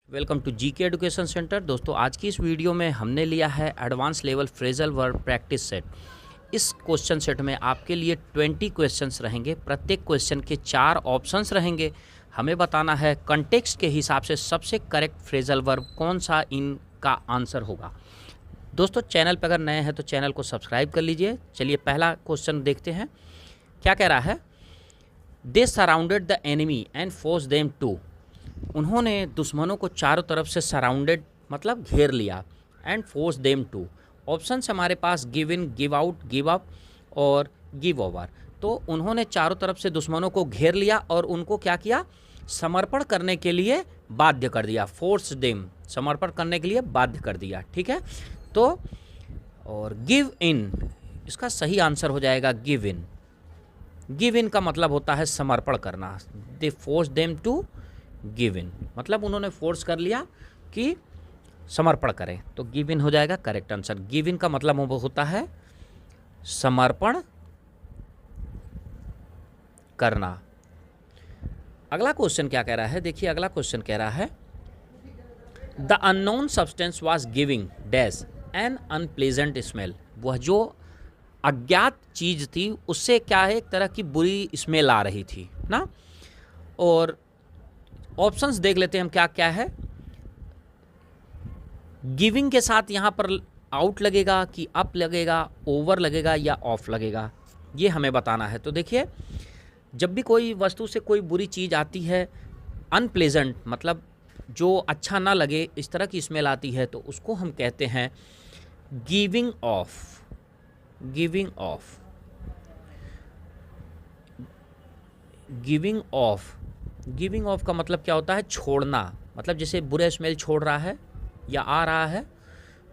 Welcome to GK education centre. दोस्तों आज की इस वीडियो में हमने लिया है advance level phrasal verb practice set. इस क्वेश्चन सेट में आपके लिए 20 क्वेश्चंस रहेंगे। प्रत्येक क्वेश्चन के 4 ऑप्शंस रहेंगे। हमें बताना है कंटेक्स्ट के हिसाब से सबसे करेक्ट फ्रेजल वर्ब कौन सा इनका आंसर होगा। दोस्तों चैनल पर अगर नए हैं तो चैनल को सब्सक्राइब कर लीजिए। चलिए पहला क्वेश्चन देखते हैं क्या कह रहा है। They surrounded the enemy and force them to. उन्होंने दुश्मनों को चारों तरफ से सराउंडेड मतलब घेर लिया and force them to. Option हमारे पास give in, give out, give up और गिव ओवर। तो उन्होंने चारों तरफ से दुश्मनों को घेर लिया और उनको क्या किया, समर्पण करने के लिए बाध्य कर दिया। फोर्स देम, समर्पण करने के लिए बाध्य कर दिया। ठीक है, तो और गिव इन, इसका सही आंसर हो जाएगा गिव इन। गिव इन का मतलब होता है समर्पण करना। They force them to give in, मतलब उन्होंने फोर्स कर लिया कि समर्पण करें, तो गिव इन हो जाएगा करेक्ट आंसर। गिव इन का मतलब होता है समर्पण करना। अगला क्वेश्चन क्या कह रहा है, देखिए अगला क्वेश्चन कह रहा है the unknown substance was giving dash N unpleasant smell. वह जो अज्ञात चीज थी उससे क्या है, एक तरह की बुरी स्मेल आ रही थी ना। और ऑप्शंस देख लेते हैं हम क्या क्या है। गिविंग के साथ यहाँ पर आउट लगेगा कि अप लगेगा, ओवर लगेगा या ऑफ लगेगा, ये हमें बताना है। तो देखिए जब भी कोई वस्तु से कोई बुरी चीज़ आती है, अनप्लेजेंट मतलब जो अच्छा ना लगे, इस तरह की स्मेल आती है, तो उसको हम कहते हैं giving of. Giving of, giving of. Giving of का मतलब क्या होता है, छोड़ना। मतलब जैसे बुरे स्मेल छोड़ रहा है या आ रहा है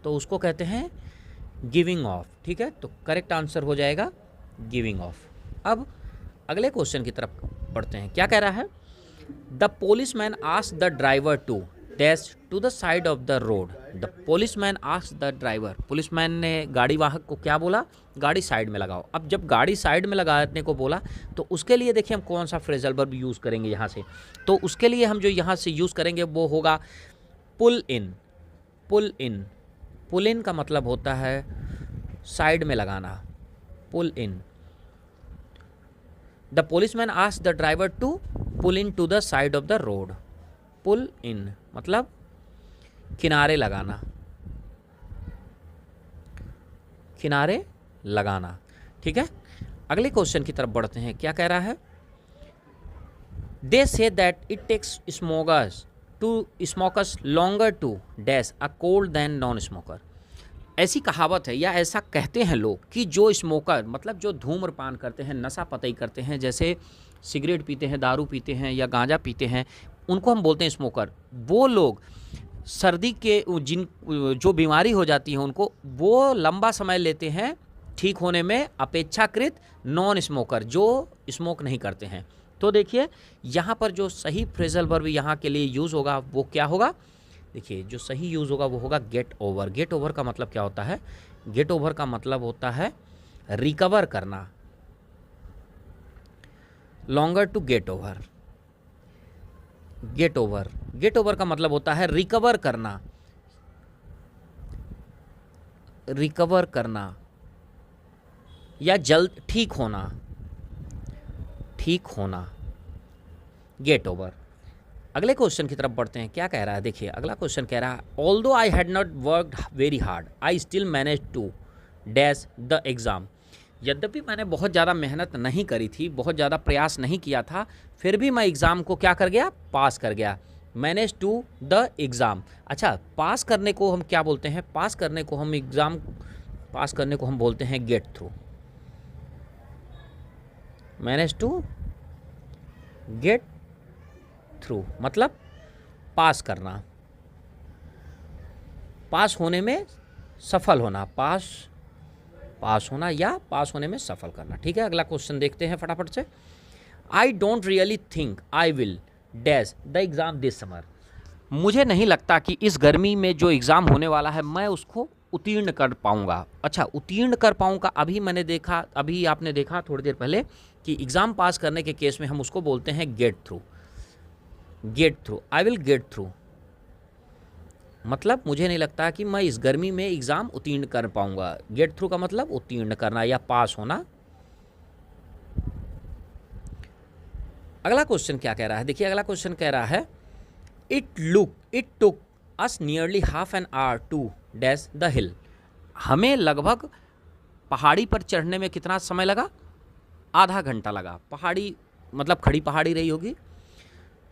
तो उसको कहते हैं गिविंग ऑफ। ठीक है, तो करेक्ट आंसर हो जाएगा गिविंग ऑफ। अब अगले क्वेश्चन की तरफ पढ़ते हैं। क्या कह रहा है, the policeman asked the driver to dash to the side of the road. The policeman asked the driver, policeman ने गाड़ी वाहक को क्या बोला, गाड़ी साइड में लगाओ। अब जब गाड़ी साइड में लगाने को बोला तो उसके लिए देखिए हम कौन सा फ्रेजल वर्ब यूज़ करेंगे यहाँ से। तो उसके लिए हम जो यहाँ से यूज़ करेंगे वो होगा पुल इन। पुल इन, पुल इन का मतलब होता है साइड में लगाना। Pull in. The policeman asked the driver to pull in to the side of the road. Pull in मतलब किनारे लगाना, किनारे लगाना। ठीक है, अगले क्वेश्चन की तरफ बढ़ते हैं। क्या कह रहा है, they say that it takes smokers longer to dash a cold than non smoker. ऐसी कहावत है या ऐसा कहते हैं लोग कि जो स्मोकर मतलब जो धूम्रपान करते हैं, नशा पतई करते हैं, जैसे सिगरेट पीते हैं, दारू पीते हैं या गांजा पीते हैं, उनको हम बोलते हैं स्मोकर। वो लोग सर्दी के जो बीमारी हो जाती है उनको, वो लंबा समय लेते हैं ठीक होने में अपेक्षाकृत नॉन स्मोकर जो स्मोक नहीं करते हैं। तो देखिए यहाँ पर जो सही फ्रेजल वर्ब यहाँ के लिए यूज़ होगा वो क्या होगा, देखिए जो सही यूज़ होगा वो होगा गेट ओवर। गेट ओवर का मतलब क्या होता है, गेट ओवर का मतलब होता है रिकवर करना। Longer to get over. Get over, get over का मतलब होता है रिकवर करना। रिकवर करना या जल्द ठीक होना, ठीक होना, गेट ओवर। अगले क्वेश्चन की तरफ बढ़ते हैं। क्या कह रहा है, देखिए अगला क्वेश्चन कह रहा है although I had not worked very hard I still manage to dash the exam. यद्यपि मैंने बहुत ज़्यादा मेहनत नहीं करी थी, बहुत ज़्यादा प्रयास नहीं किया था, फिर भी मैं एग्ज़ाम को क्या कर गया, पास कर गया। Manage to the exam. अच्छा, पास करने को हम क्या बोलते हैं, पास करने को हम एग्ज़ाम पास करने को हम बोलते हैं get through. Manage to get through मतलब पास करना, पास होने में सफल होना, पास होना या पास होने में सफल करना। ठीक है, अगला क्वेश्चन देखते हैं फटाफट से। I don't really think I will dash the exam this summer. मुझे नहीं लगता कि इस गर्मी में जो एग्ज़ाम होने वाला है मैं उसको उत्तीर्ण कर पाऊंगा। अच्छा, उत्तीर्ण कर पाऊंगा, अभी आपने देखा थोड़ी देर पहले कि एग्ज़ाम पास करने के केस में हम उसको बोलते हैं get through. Get through, I will get through. मतलब मुझे नहीं लगता कि मैं इस गर्मी में एग्ज़ाम उत्तीर्ण कर पाऊंगा। गेट थ्रू का मतलब उत्तीर्ण करना या पास होना। अगला क्वेश्चन क्या कह रहा है, देखिए अगला क्वेश्चन कह रहा है it took us nearly half an hour to dash the hill. हमें लगभग पहाड़ी पर चढ़ने में कितना समय लगा, आधा घंटा लगा। पहाड़ी मतलब खड़ी पहाड़ी रही होगी,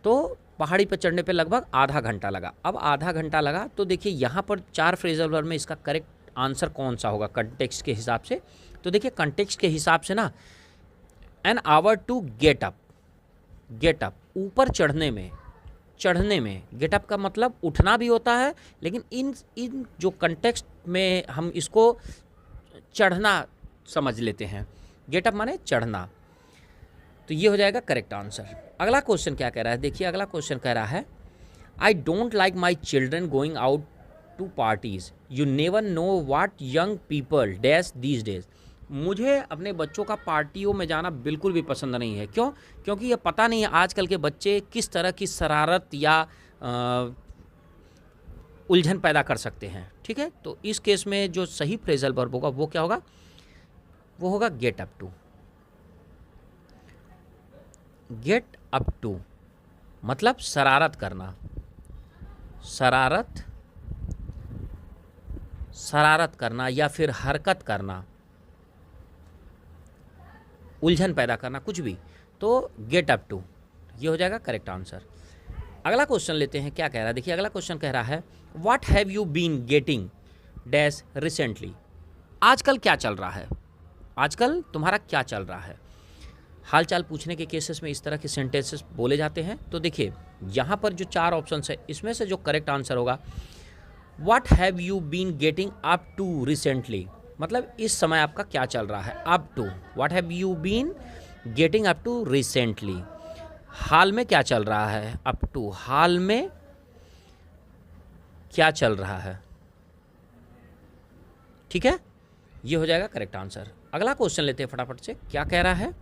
तो पहाड़ी पर चढ़ने पे लगभग आधा घंटा लगा। अब आधा घंटा लगा तो देखिए यहाँ पर 4 फ्रेजल वर्ब में इसका करेक्ट आंसर कौन सा होगा कंटेक्स्ट के हिसाब से। तो देखिए कंटेक्स्ट के हिसाब से ना, an hour to get up, get up ऊपर चढ़ने में, चढ़ने में गेट अप का मतलब उठना भी होता है, लेकिन इन जो कंटेक्स्ट में हम इसको चढ़ना समझ लेते हैं। गेट अप माने चढ़ना, तो ये हो जाएगा करेक्ट आंसर। अगला क्वेश्चन क्या कह रहा है, देखिए अगला क्वेश्चन कह रहा है I don't like my children going out to parties, you never know what young people dash these days. मुझे अपने बच्चों का पार्टियों में जाना बिल्कुल भी पसंद नहीं है। क्यों? क्योंकि ये पता नहीं है आजकल के बच्चे किस तरह की शरारत या उलझन पैदा कर सकते हैं। ठीक है, तो इस केस में जो सही फ्रेजल वर्ब होगा वो क्या होगा, वो होगा get up to. Get up to मतलब शरारत करना, शरारत, शरारत करना या फिर हरकत करना, उलझन पैदा करना, कुछ भी, तो गेट अप टू ये हो जाएगा करेक्ट आंसर। अगला क्वेश्चन लेते हैं, क्या कह रहा है, देखिए अगला क्वेश्चन कह रहा है what have you been getting dash recently. आजकल क्या चल रहा है, आजकल तुम्हारा क्या चल रहा है। हाल चाल पूछने के केसेस में इस तरह के सेंटेंसेस बोले जाते हैं। तो देखिए यहाँ पर जो 4 ऑप्शन है इसमें से जो करेक्ट आंसर होगा what have you been getting up to recently, मतलब इस समय आपका क्या चल रहा है, up to. What have you been getting up to recently, हाल में क्या चल रहा है, अप टू हाल में क्या चल रहा है। ठीक है, ये हो जाएगा करेक्ट आंसर। अगला क्वेश्चन लेते हैं फटाफट से, क्या कह रहा है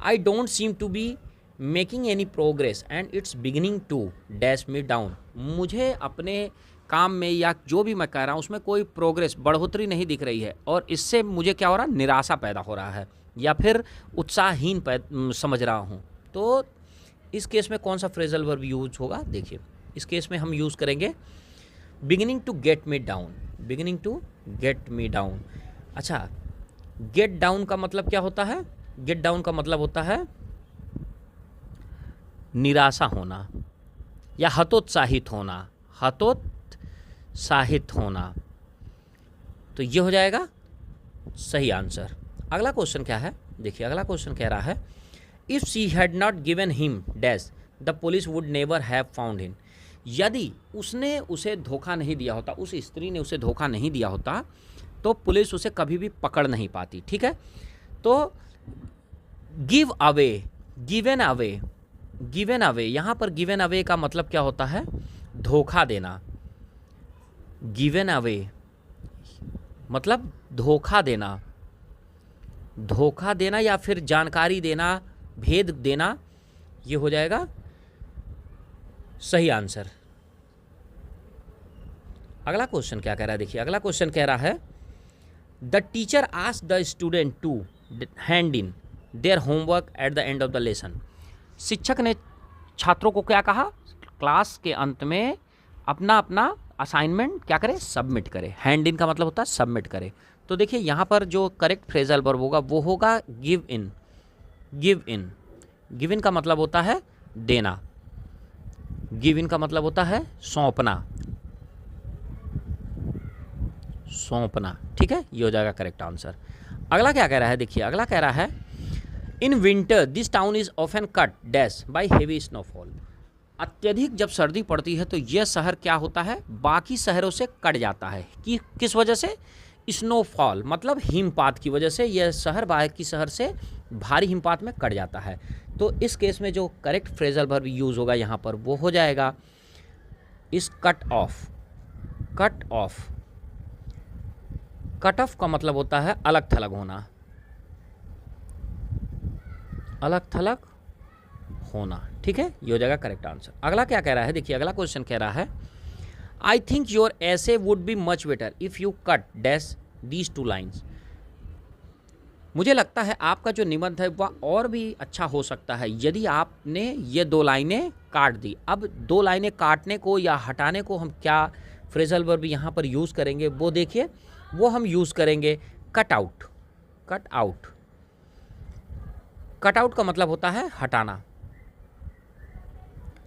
I don't seem to be making any progress and it's beginning to dash me down. मुझे अपने काम में या जो भी मैं कह रहा हूँ उसमें कोई प्रोग्रेस, बढ़ोतरी नहीं दिख रही है और इससे मुझे क्या हो रहा है, निराशा पैदा हो रहा है या फिर उत्साहहीन समझ रहा हूँ। तो इस केस में कौन सा फ्रेजल वर्ब यूज होगा, देखिए इस केस में हम यूज़ करेंगे beginning to get me down, beginning to get me down. अच्छा, गेट डाउन का मतलब क्या होता है, गेट डाउन का मतलब होता है निराशा होना या हतोत्साहित होना, हतोत्साहित होना। तो ये हो जाएगा सही आंसर। अगला क्वेश्चन क्या है, देखिए अगला क्वेश्चन कह रहा है if she had not given him dash the police would never have found him. यदि उसने उसे धोखा नहीं दिया होता, उस स्त्री ने उसे धोखा नहीं दिया होता, तो पुलिस उसे कभी भी पकड़ नहीं पाती। ठीक है, तो give away, given away, given away, यहाँ पर गिवन अवे का मतलब क्या होता है, धोखा देना। गिवन अवे मतलब धोखा देना, धोखा देना या फिर जानकारी देना, भेद देना, ये हो जाएगा सही आंसर। अगला क्वेश्चन क्या कह रहा है, देखिए अगला क्वेश्चन कह रहा है the teacher asked the student to hand in their homework at the end of the lesson. शिक्षक ने छात्रों को क्या कहा, क्लास के अंत में अपना अपना असाइनमेंट क्या करे, सबमिट करे। हैंड इन का मतलब होता है सबमिट करे। तो देखिए यहाँ पर जो करेक्ट फ्रेजल वर्ब होगा वो होगा give in, give in. Give in का मतलब होता है देना, गिव इन का मतलब होता है सौंपना, सौंपना। ठीक है, ये हो जाएगा करेक्ट आंसर। अगला क्या कह रहा है, देखिए अगला कह रहा है in winter this town is often cut dash by heavy snowfall. अत्यधिक जब सर्दी पड़ती है तो यह शहर क्या होता है, बाकी शहरों से कट जाता है। कि किस वजह से, स्नोफॉल मतलब हिमपात की वजह से यह शहर बाकी शहर से भारी हिमपात में कट जाता है। तो इस केस में जो करेक्ट फ्रेजल वर्ब यूज़ होगा यहाँ पर वो हो जाएगा इस cut off. Cut off, cut off का मतलब होता है अलग थलग होना, अलग थलग होना। ठीक है, ये हो जाएगा करेक्ट आंसर। अगला क्या कह रहा है, देखिए अगला क्वेश्चन कह रहा है आई थिंक योर ऐसे would be much better if you cut dash these 2 lines. मुझे लगता है आपका जो निबंध है वह और भी अच्छा हो सकता है यदि आपने ये 2 लाइनें काट दी। अब 2 लाइनें काटने को या हटाने को हम क्या फ्रेजल वर्ब यहाँ पर यूज़ करेंगे वो देखिए, वो हम यूज़ करेंगे cut out. Cut out, cut out का मतलब होता है हटाना।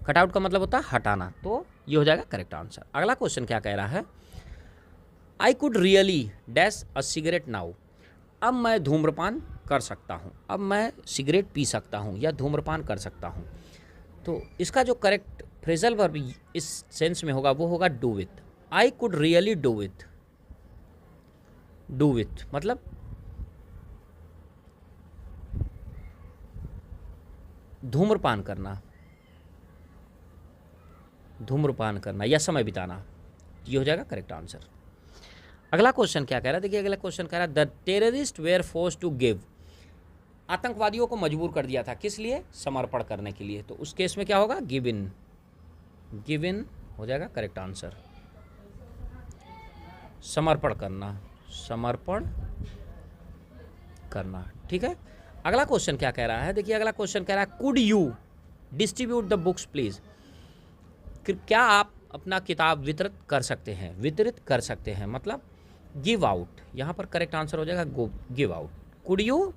कट आउट का मतलब होता है हटाना, तो ये हो जाएगा करेक्ट आंसर। अगला क्वेश्चन क्या कह रहा है, I could really dash a cigarette now. अब मैं धूम्रपान कर सकता हूँ, अब मैं सिगरेट पी सकता हूँ या धूम्रपान कर सकता हूँ। तो इसका जो करेक्ट फ्रेजल वर्ब इस सेंस में होगा वो होगा do with. I could really do with. Do with मतलब धूम्रपान करना, धूम्रपान करना या समय बिताना, ये हो जाएगा करेक्ट आंसर। अगला क्वेश्चन क्या कह रहा है, देखिए अगला क्वेश्चन कह रहा है the terrorist were force to give. आतंकवादियों को मजबूर कर दिया था, किस लिए? समर्पण करने के लिए। तो उस केस में क्या होगा? Give in. गिव इन हो जाएगा करेक्ट आंसर। समर्पण करना, समर्पण करना, ठीक है। अगला क्वेश्चन क्या कह रहा है, देखिए अगला क्वेश्चन कह रहा है could you distribute the books please. क्या आप अपना किताब वितरित कर सकते हैं? वितरित कर सकते हैं मतलब गिव आउट, यहाँ पर करेक्ट आंसर हो जाएगा give out. Could you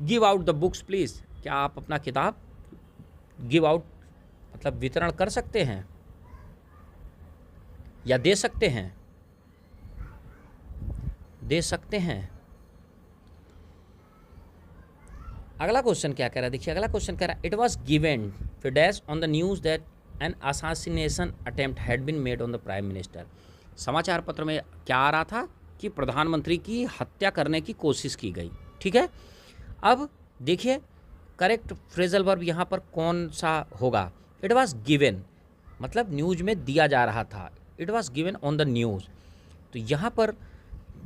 give out the books please, क्या आप अपना किताब गिव आउट मतलब वितरण कर सकते हैं या दे सकते हैं? दे सकते हैं। अगला क्वेश्चन क्या कह रहा है, देखिए अगला क्वेश्चन कह रहा है इट वॉज गिवन फिर dash on the news that an assassination attempt had been made on the prime minister. समाचार पत्र में क्या आ रहा था कि प्रधानमंत्री की हत्या करने की कोशिश की गई, ठीक है। अब देखिए करेक्ट फ्रेजल वर्ब यहाँ पर कौन सा होगा? इट वॉज गिवन मतलब न्यूज़ में दिया जा रहा था, it was given on the news. तो यहाँ पर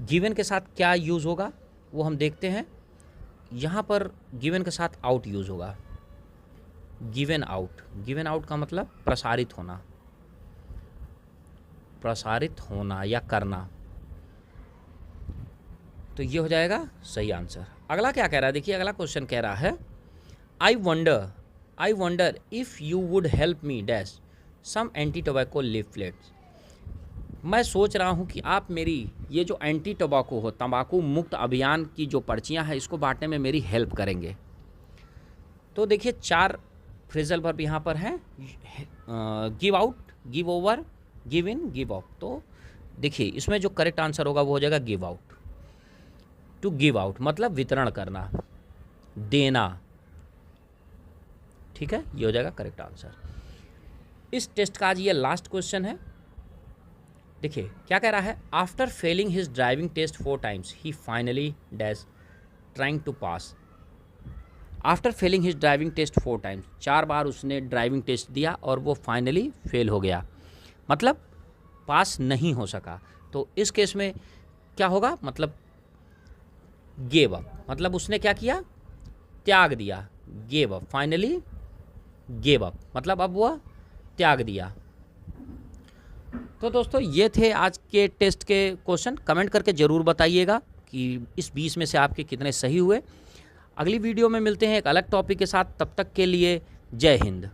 गिवन के साथ क्या यूज़ होगा वो हम देखते हैं। यहाँ पर गिवन के साथ आउट यूज़ होगा, गिवन आउट। गिवन आउट का मतलब प्रसारित होना, प्रसारित होना या करना, तो ये हो जाएगा सही आंसर। अगला क्या कह रहा है, देखिए अगला क्वेश्चन कह रहा है I wonder if you would help me dash some anti tobacco leaflets. मैं सोच रहा हूँ कि आप मेरी ये जो एंटी टोबैको हो, तंबाकू मुक्त अभियान की जो पर्चियाँ हैं इसको बांटने में मेरी हेल्प करेंगे। तो देखिए 4 फ्रेजल वर्ब यहाँ पर हैं, give out, give over, give in, give up. तो देखिए इसमें जो करेक्ट आंसर होगा वो हो जाएगा give out. To give out मतलब वितरण करना, देना, ठीक है, ये हो जाएगा करेक्ट आंसर। इस टेस्ट का आज ये लास्ट क्वेश्चन है। देखिए क्या कह रहा है, after failing his driving test 4 times ही finally dash trying to pass. After failing his driving test 4 times, 4 बार उसने ड्राइविंग टेस्ट दिया और वो फाइनली फेल हो गया, मतलब पास नहीं हो सका। तो इस केस में क्या होगा, मतलब गेव अप, मतलब उसने क्या किया, त्याग दिया। Gave up, finally gave up मतलब अब वह त्याग दिया। तो दोस्तों ये थे आज के टेस्ट के क्वेश्चन। कमेंट करके ज़रूर बताइएगा कि इस 20 में से आपके कितने सही हुए। अगली वीडियो में मिलते हैं एक अलग टॉपिक के साथ, तब तक के लिए जय हिंद।